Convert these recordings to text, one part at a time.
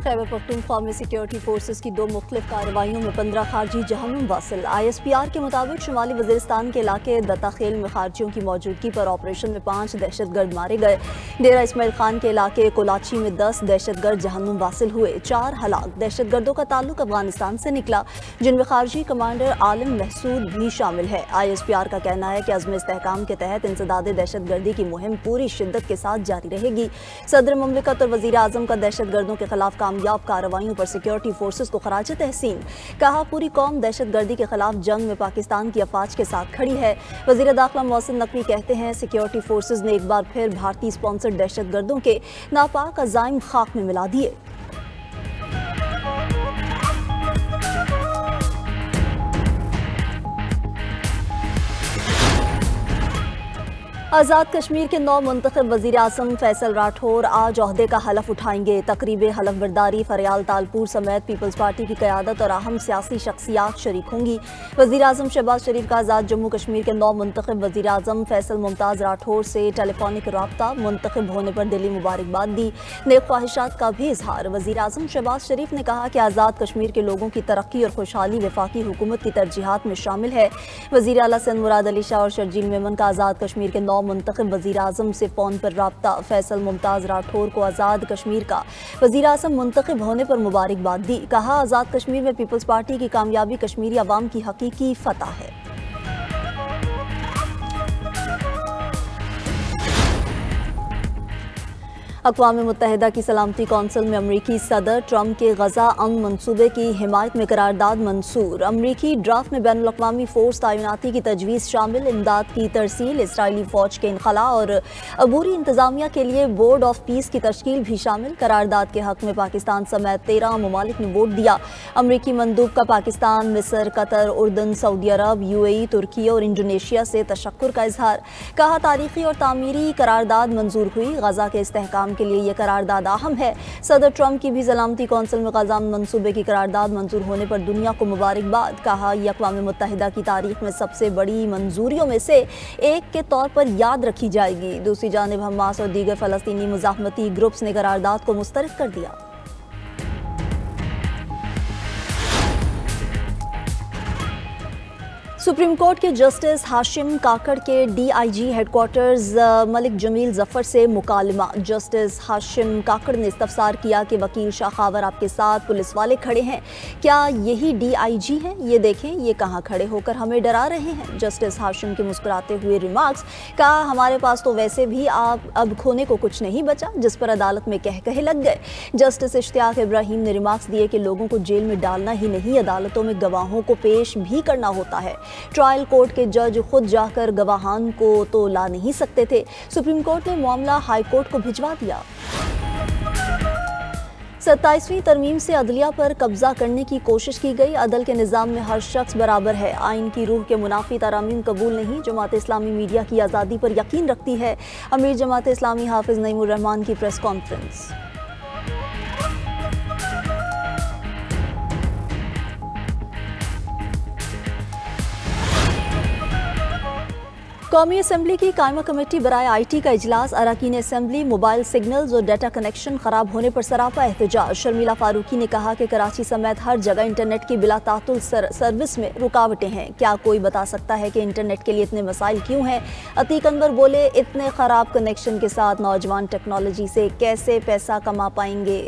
खैबर पख्तूनख्वा में security forces की 2 मुख्तलिफ कार्रवाइयों में 15 खारजी जहन्नुम वासिल। ISPR के मुताबिक शुमाली वजीरिस्तान के इलाके दत्ताखेल में खारजियों की मौजूदगी पर ऑपरेशन में 5 दहशतगर्द मारे गए। डेरा इस्माइल खान के इलाके कोलाची में 10 दहशतगर्द जहन्नुम वासिल हुए। 4 हलाक दहशतगर्दों का ताल्लुक अफगानिस्तान से निकला, जिनमें खारजी कमांडर आलिम महसूद भी शामिल है। ISPR का कहना है कि अज़्म इस्तेहकाम के तहत इंसदाद दहशतगर्दी की मुहिम पूरी शिद्दत के साथ जारी रहेगी। सदर मुमलिकत और वज़ीर आज़म का दहशतगर्दों के खिलाफ कामयाब कार्रवाइयों पर सिक्योरिटी फोर्सेस को खराज तहसीन। कहा, पूरी कौम दहशतगर्दी के खिलाफ जंग में पाकिस्तान की अफवाज के साथ खड़ी है। वज़ीर दाखिला मोहसिन नकवी कहते हैं, सिक्योरिटी फोर्सेस ने एक बार फिर भारतीय स्पॉन्सर्ड दहशतगर्दों के नापाक अज़ाइम खाक में मिला दिए। आज़ाद कश्मीर के 9 मुंतखब वज़ीर आज़म फैसल राठौर आज ओहदे का हलफ उठाएंगे। तकरीब हलफ बरदारी फरियाल तालपुर समेत पीपल्स पार्टी की क़यादत और अहम सियासी शख्सियात शरीक होंगी। वज़ीर आज़म शहबाज शरीफ का आज़ाद जम्मू कश्मीर के 9 मुंतखब वज़ीर आज़म फैसल मुमताज़ राठौर से टेलीफोनिक रब्ता, मुंतखब होने पर दिली मुबारकबाद दी, नेक ख्वाहिशात का भी इजहार। वज़ीर आज़म शहबाज शरीफ ने कहा कि आज़ाद कश्मीर के लोगों की तरक्की और खुशहाली वफाकी हुकूमत की तरजीहात में शामिल है। वज़ीर आला सिंध मुराद अली शाह और शर्जील मेमन का आज़ाद कश्मीर के 9 मुंतखब वज़ीर आज़म से फ़ोन पर राब्ता। फैसल मुमताज़ राठौर को आज़ाद कश्मीर का वज़ीर आज़म मुंतखब होने पर मुबारकबाद दी। कहा, आज़ाद कश्मीर में पीपल्स पार्टी की कामयाबी कश्मीरी अवाम की हकीकी फतह है। अक़वाम मुत्तहिदा की सलामती कौंसिल में अमरीकी सदर ट्रंप के गज़ा अमन मनसूबे की हिमायत में करारदाद मंसूर। अमरीकी ड्राफ्ट में बैनुल अक़वामी फ़ोर्स तैनाती की तजवीज़ शामिल, इमदाद की तरसील, इसराइली फ़ौज के इनखला और अबूरी इंतज़ामिया के लिए बोर्ड ऑफ पीस की तश्कील भी शामिल। करारदाद के हक़ में पाकिस्तान समेत 13 ममालिक ने वोट दिया। अमरीकी मंदूब का पाकिस्तान, मिस्र, कतर, उर्दन, सऊदी अरब, UAE, तुर्की और इंडोनेशिया से तशक्कुर का इजहार। कहा, तारीखी और तामीरी करारदाद मंजूर हुई। गज़ा के इस्तेहकाम के लिए यह करारदाद अहम है। सदर ट्रंप की भी सलामती कौंसिल में गज़ा मंसूबे की करारदाद मंजूर होने पर दुनिया को मुबारकबाद। कहा, यह अक़वाम मुत्तहिदा की तारीख में सबसे बड़ी मंजूरियों में से एक के तौर पर याद रखी जाएगी। दूसरी जानिब हमास और दीगर फ़लस्तीनी मुज़ाहमती ग्रुप्स ने करारदाद को मुस्तरद कर दिया। सुप्रीम कोर्ट के जस्टिस हाशिम काकड़ के DIG हेडक्वार्टर्स मलिक जमील जफ़र से मुकालमा। जस्टिस हाशिम काकड़ ने इस्तफसार किया कि वकील शाखावर आपके साथ पुलिस वाले खड़े हैं, क्या यही DIG हैं? ये देखें, ये कहाँ खड़े होकर हमें डरा रहे हैं। जस्टिस हाशिम के मुस्कुराते हुए रिमार्क्स। कहा, हमारे पास तो वैसे भी अब खोने को कुछ नहीं बचा, जिस पर अदालत में कहे लग गए। जस्टिस इश्तियाक इब्राहिम ने रिमार्क्स दिए कि लोगों को जेल में डालना ही नहीं, अदालतों में गवाहों को पेश भी करना होता है। ट्रायल कोर्ट के जज खुद जाकर गवाहान को तो ला नहीं सकते थे। सुप्रीम कोर्ट ने मामला हाई कोर्ट को भिजवा दिया। 27वीं तरमीम से अदलिया पर कब्जा करने की कोशिश की गई। अदल के निज़ाम में हर शख्स बराबर है, आइन की रूह के मुनाफी तरामीम कबूल नहीं। जमात इस्लामी मीडिया की आज़ादी पर यकीन रखती है। अमीर जमात इस्लामी हाफिज नईमुर रहमान की प्रेस कॉन्फ्रेंस। कौमी असम्बली की कायमा कमेटी बराए IT का इजलास। अरकान असम्बली मोबाइल सिग्नल्स और डाटा कनेक्शन खराब होने पर सरापा एहतजाज। शर्मिला फारूकी ने कहा कि कराची समेत हर जगह इंटरनेट की बिला तातुल सर्विस में रुकावटें हैं। क्या कोई बता सकता है कि इंटरनेट के लिए इतने मसाइल क्यों हैं? अतीक अनवर बोले, इतने खराब कनेक्शन के साथ नौजवान टेक्नोलॉजी से कैसे पैसा कमा पाएंगे?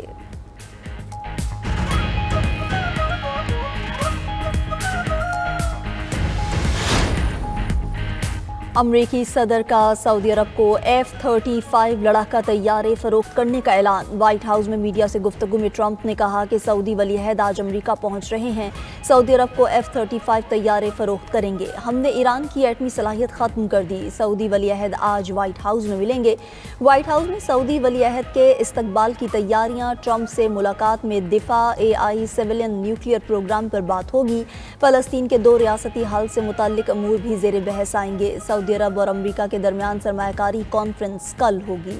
अमरीकी सदर का सऊदी अरब को F-35 लड़ाका तैयारे फरोख्त करने का ऐलान। व्हाइट हाउस में मीडिया से गुफ्तगू में ट्रंप ने कहा कि सऊदी वली-अहद आज अमरीका पहुंच रहे हैं, सऊदी अरब को F-35 तैयारे फरोख्त करेंगे। हमने ईरान की एटमी सलाहियत ख़त्म कर दी। सऊदी वली-अहद आज व्हाइट हाउस में मिलेंगे। व्हाइट हाउस में सऊदी वली-अहद के इस्तकबाल की तैयारियां। ट्रंप से मुलाकात में दिफा, AI, सिविलियन न्यूक्लियर प्रोग्राम पर बात होगी। फ़लस्तीन के 2 रियासती हल से मुताल्लिक अमूर भी ज़ेर बहस आएंगे। सऊदी अरब और अमरीका के दरमियान सरमायाकारी कॉन्फ्रेंस कल होगी।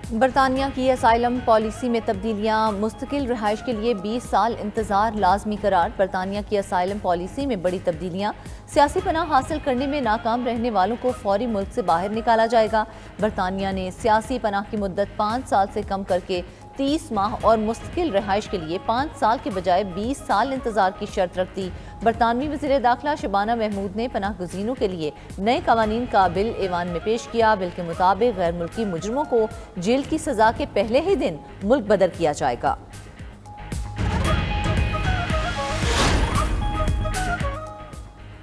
बरतानिया की असाइलम पॉलिसी में तब्दीलियां, मुस्तकिल रिहाइश के लिए 20 साल इंतजार लाजमी करार। बरतानिया की असाइलम पॉलिसी में बड़ी तब्दीलियां, सियासी पनाह हासिल करने में नाकाम रहने वालों को फौरी मुल्क से बाहर निकाला जाएगा। बरतानिया ने सियासी पनाह की मुद्दत 5 साल से कम करके 30 माह और मुस्तकिल रिहाइश के लिए 5 साल के बजाय 20 साल इंतजार की शर्त रख दी। बरतानवी वज़ीर दाखिला शबाना महमूद ने पनाह गुज़ीनों के लिए नए कवानीन का बिल ऐवान में पेश किया। बिल के मुताबिक गैर मुल्की मुजरिमों को जेल की सजा के पहले ही दिन मुल्क बदर किया जाएगा।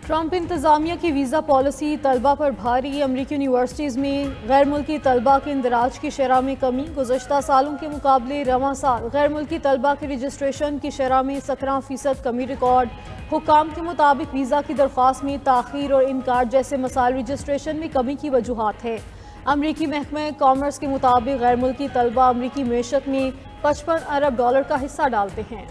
ट्रंप इंतजामिया की वीज़ा पॉलिसी तलबा पर भारी। अमरीकी यूनिवर्सिटीज़ में गैर मुल्की तलबा के इंदराज की शरह में कमी। गुज़श्ता सालों के मुकाबले रवां साल गैर मुल्की तलबा के रजिस्ट्रेशन की शरह में 17% कमी रिकॉर्ड। हुकाम के मुताबिक वीज़ा की दरख्वास्त में ताख़ीर और इनकार जैसे मसाइल रजिस्ट्रेशन में कमी की वजूहात है। अमरीकी महकमा कॉमर्स के मुताबिक गैर मुल्की तलबा अमरीकी मैशत में $55 अरब का हिस्सा डालते हैं।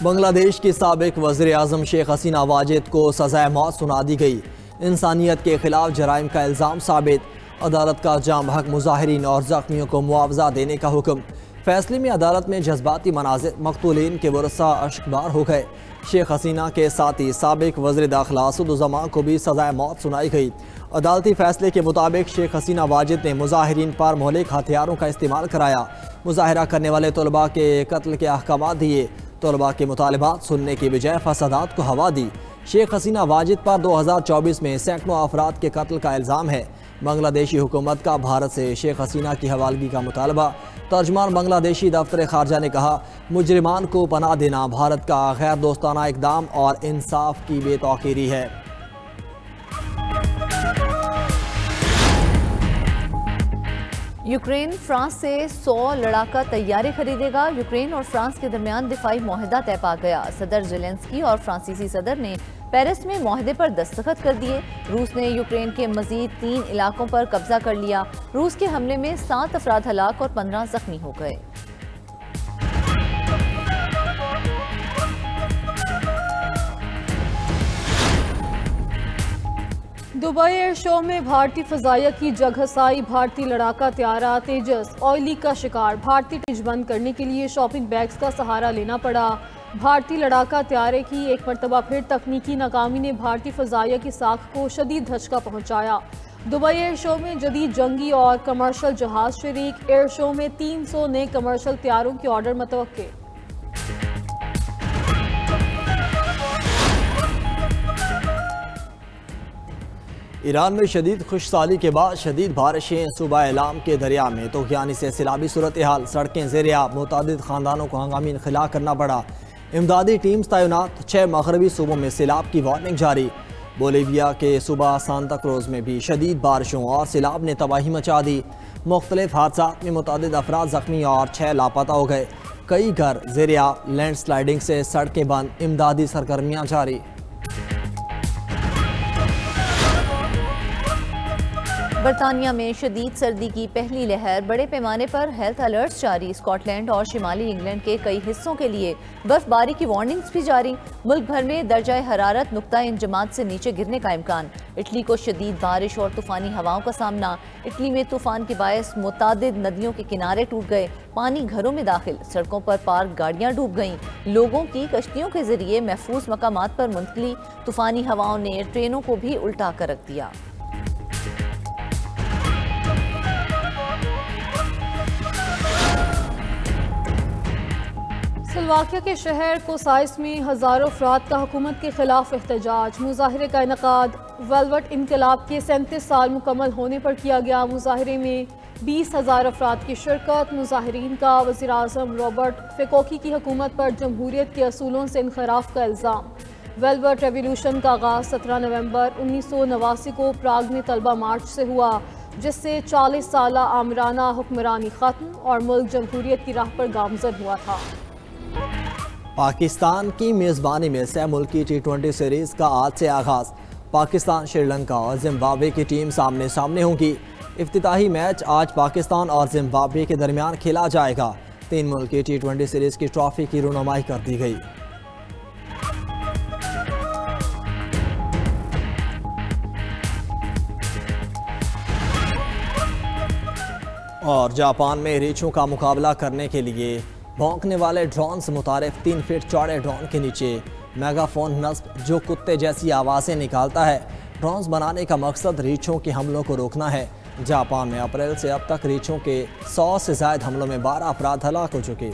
बांग्लादेश की साबिक वज़ीर आज़म शेख हसीना वाजिद को सज़ाए मौत सुना दी गई। इंसानियत के खिलाफ जराइम का इल्ज़ाम साबित। अदालत का जाम हक मुजाहिरीन और ज़ख्मियों को मुआवजा देने का हुक्म। फैसले में अदालत में जज्बाती मनाज़िर, मक़तूलीन के वरसा अश्कबार हो गए। शेख हसीना के साथ ही साबिक वज़ीर दाखिला असदुज़्ज़मा को भी सज़ाए मौत सुनाई गई। अदालती फैसले के मुताबिक शेख हसीना वाजिद ने मुजाहिरीन पर मौलिक हथियारों का इस्तेमाल कराया। मुजाहिरा करने वाले तलबा के कत्ल के अहकाम दिए। तलबा के मुतालबात सुनने की बजाय फसादात को हवा दी। शेख हसीना वाजिद पर 2024 में सैकड़ों अफराद के कत्ल का इल्ज़ाम है। बांग्लादेशी हुकूमत का भारत से शेख हसीना की हवालगी का मुतालबा। तर्जमान बांग्लादेशी दफ्तर खारजा ने कहा, मुजरिमान को पनाह देना भारत का गैर दोस्ताना इकदाम और इंसाफ की बेतौकीरी है। यूक्रेन फ्रांस से 100 लड़ाका तैयारी खरीदेगा। यूक्रेन और फ्रांस के दरमियान दिफाई मुआहदा तय पा गया। सदर ज़ेलेंस्की और फ्रांसीसी सदर ने पेरिस में मुआहदे पर दस्तखत कर दिए। रूस ने यूक्रेन के मजीद 3 इलाकों पर कब्जा कर लिया। रूस के हमले में 7 अफराद हलाक और 15 जख्मी हो गए। दुबई एयर शो में भारतीय फजाइया की जगहसाई। भारतीय लड़ाका त्यारा तेजस ऑयल लीक का शिकार। भारतीय टिज बंद करने के लिए शॉपिंग बैग्स का सहारा लेना पड़ा। भारतीय लड़ाका त्यारे की एक मरतबा फिर तकनीकी नाकामी ने भारतीय फजाइया की साख को शदीद धचका पहुंचाया। दुबई एयर शो में जदीद जंगी और कमर्शल जहाज शरीक। एयर शो में 300 नए कमर्शल त्यारों के ऑर्डर मुतवक्के। ईरान में शदीद खुशसाली के बाद शदीद बारिशें। सूबा इलाम के दरिया में तूफ़ानी से सैलाबी सूरत हाल। सड़कें ज़ेर-ए-आब। मुतादिद ख़ानदानों को हंगामी इनखला करना पड़ा। इमदादी टीम्स तैनात। 6 मगरबी सूबों में सैलाब की वार्निंग जारी। बोलीविया के सूबा सांता क्रूज़ में भी शदीद बारिशों और सैलाब ने तबाही मचा दी। मुख्तलिफ हादसात में मुतादिद अफराद ज़ख्मी और 6 लापता हो गए। कई घर ज़ेर-ए-आब। लैंड स्लाइडिंग से सड़कें बंद। इमदादी सरगर्मियाँ जारी। बरतानिया में शदीद सर्दी की पहली लहर। बड़े पैमाने पर हेल्थ अलर्ट्स जारी। स्कॉटलैंड और शिमाली इंग्लैंड के कई हिस्सों के लिए बर्फबारी की वार्निंग्स भी जारी। मुल्क भर में दर्जा हरारत नुक्ता इंजमात से नीचे गिरने का इम्कान। इटली को शदीद बारिश और तूफ़ानी हवाओं का सामना। इटली में तूफ़ान के बायस मुतादिद नदियों के किनारे टूट गए। पानी घरों में दाखिल। सड़कों पर पार्क गाड़ियाँ डूब गईं। लोगों की कश्तियों के जरिए महफूज मकामात पर मुंतकली। तूफ़ानी हवाओं ने ट्रेनों को भी उल्टा कर रख दिया। स्लोवाकिया के शहर कोसाइस में हज़ारों अफराद का हुकूमत के खिलाफ एहतजाज। मुजाहिरे का इनकाद वेलवेट इनकलाब के 37 साल मुकम्मल होने पर किया गया। मुजाहिरे में 20,000 अफराद की शिरकत। मुजाहिरीन का वज़ीर आज़म रॉबर्ट फिकोकी की हुकूमत पर जमहूरियत के असूलों से इनखराफ का इल्ज़ाम। वेलवेट रेवोल्यूशन का आगाज़ 17 नवंबर 1989 को प्राग में तलबा मार्च से हुआ, जिससे 40 साल आमराना हुक्मरानी ख़त्म और मुल्क जमहूरियत की राह पर गामज़न हुआ था। पाकिस्तान की मेज़बानी में सह मुल्की T20 सीरीज़ का आज से आगाज़। पाकिस्तान, श्रीलंका और जिम्बाब्वे की टीम सामने सामने होंगी। इफ्तिताही मैच आज पाकिस्तान और जिम्बाब्वे के दरमियान खेला जाएगा। 3 मुल्की T20 सीरीज़ की ट्रॉफी की रुनुमाई कर दी गई। और जापान में रीछों का मुकाबला करने के लिए भौंकने वाले ड्रोन से मुतारिफ 3 फीट चौड़े ड्रोन के नीचे मेगाफोन नस्ब जो कुत्ते जैसी आवाज़ें निकालता है। ड्रोन्स बनाने का मकसद रीछों के हमलों को रोकना है। जापान में अप्रैल से अब तक रीछों के 100 से ज़ायद हमलों में 12 अफराद हलाक हो चुके।